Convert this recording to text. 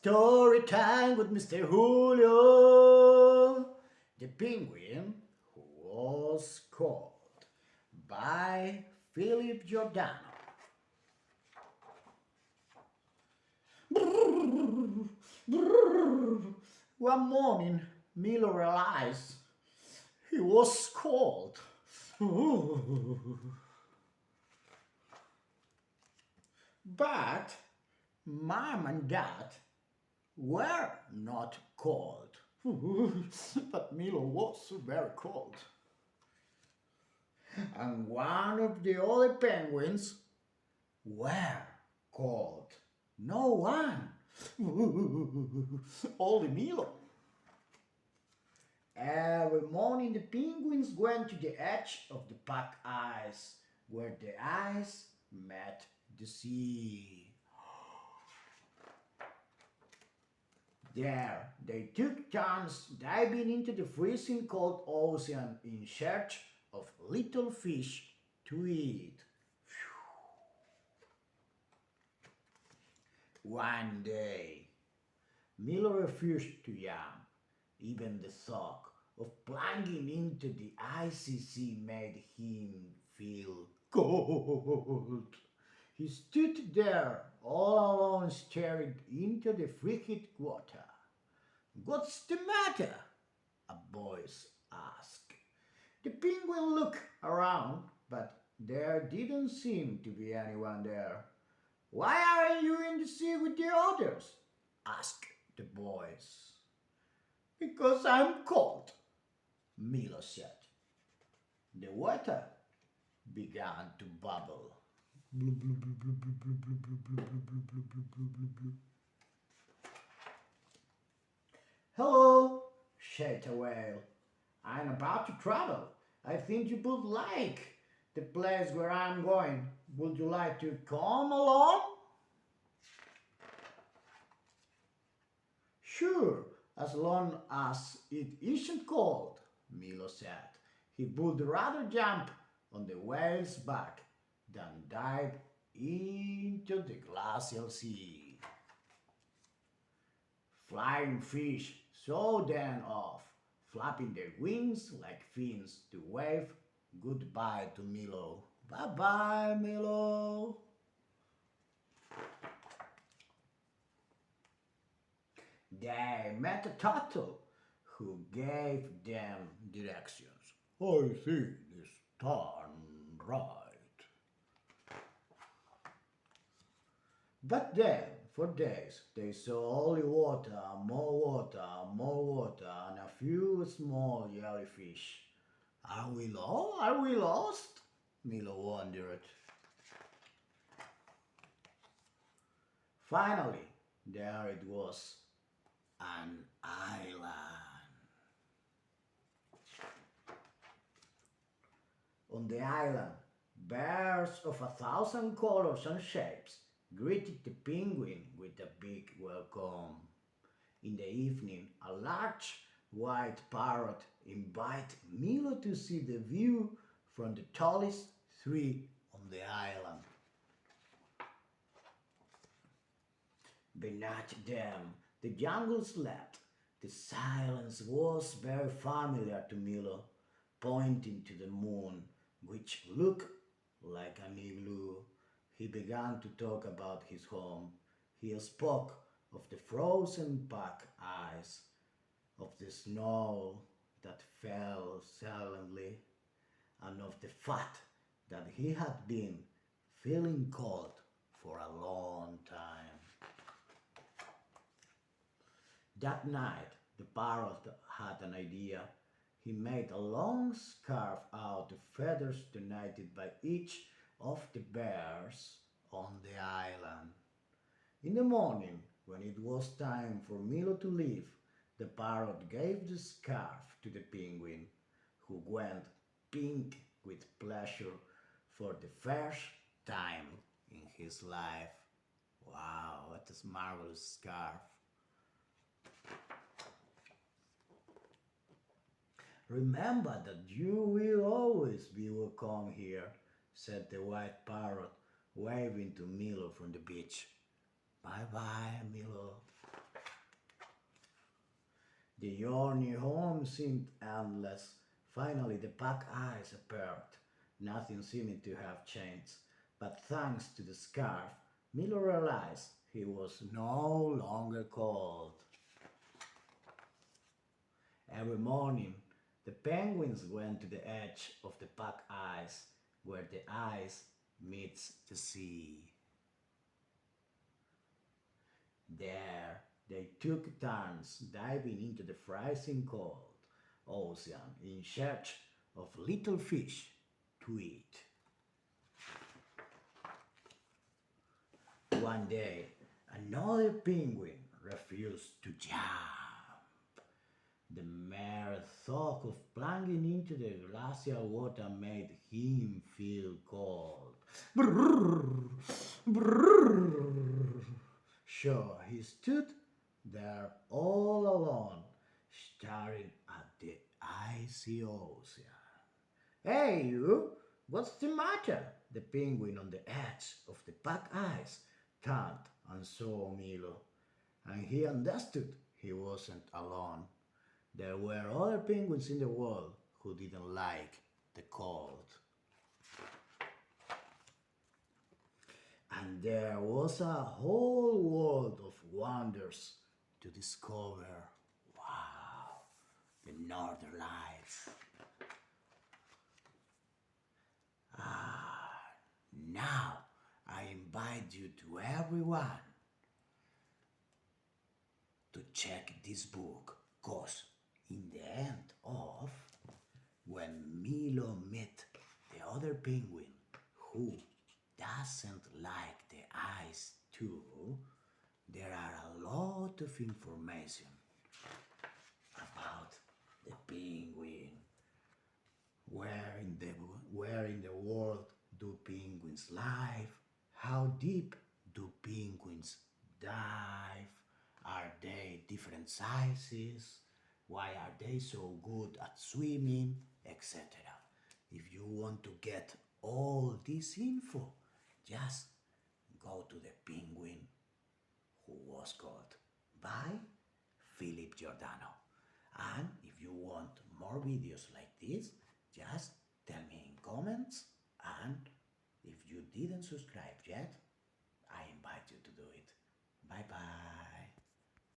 Story time with Mr. Julio, the penguin who was called by Philip Giordano. One morning, Milo realized he was cold. But Mom and Dad were not cold. But Milo was very cold. And one of the other penguins were cold. No one. Only Milo. Every morning the penguins went to the edge of the pack ice, where the ice met the sea. There, they took turns diving into the freezing cold ocean in search of little fish to eat. One day, Milo refused to jump. Even the thought of plunging into the icy sea made him feel cold. He stood there all alone staring into the frigid water. What's the matter? A voice asked. The penguin looked around, but there didn't seem to be anyone there. Why aren't you in the sea with the others? Asked the voice. Because I'm cold, Milo said. The water began to bubble. Hello, said a whale. I'm about to travel. I think you would like the place where I'm going. Would you like to come along? Sure, as long as it isn't cold, Milo said. He would rather jump on the whale's back than dive into the glacial sea. Flying fish saw them off, flapping their wings like fins to wave goodbye to Milo. Bye bye, Milo. They met a turtle who gave them directions. I think this turn right. But then, for days, they saw only water, more water, and a few small jellyfish. Are we lost? Are we lost? Milo wondered. Finally, there it was, an island. On the island, birds of 1,000 colors and shapes greeted the penguin with a big welcome. In the evening, a large white parrot invited Milo to see the view from the tallest tree on the island. Beneath them, the jungle slept. The silence was very familiar to Milo, pointing to the moon, which looked like an igloo. He began to talk about his home. He spoke of the frozen pack ice, of the snow that fell silently, and of the fact that he had been feeling cold for a long time. That night, the parrot had an idea. He made a long scarf out of feathers donated by each of the bears on the island. In the morning, when it was time for Milo to leave, the parrot gave the scarf to the penguin, who went pink with pleasure for the first time in his life. Wow, what a marvelous scarf! Remember that you will always be welcome here, said the white parrot, waving to Milo from the beach. Bye bye, Milo. The journey home seemed endless. Finally, the black eyes appeared. Nothing seemed to have changed, but thanks to the scarf, Milo realized he was no longer cold. Every morning, the penguins went to the edge of the black ice, where the ice meets the sea. There, they took turns diving into the freezing cold ocean in search of little fish to eat. One day, another penguin refused to jump. The mere thought of plunging into the glacial water made him feel cold. Brrr, brrr. So he stood there all alone, staring at the icy ocean. Hey, you! What's the matter? The penguin on the edge of the black ice turned and saw Milo, and he understood he wasn't alone. There were other penguins in the world who didn't like the cold. And there was a whole world of wonders to discover. Wow, the Northern Lights. Ah, now I invite you to everyone to check this book, cause in the end of when Milo met the other penguin who doesn't like the ice too, there are a lot of information about the penguin. Where in the world do penguins live? How deep do penguins dive? Are they different sizes? Why are they so good at swimming? Etc. If you want to get all this info, just go to the penguin who was called by Philip Giordano. And if you want more videos like this, just tell me in comments. And if you didn't subscribe yet, I invite you to do it. Bye bye.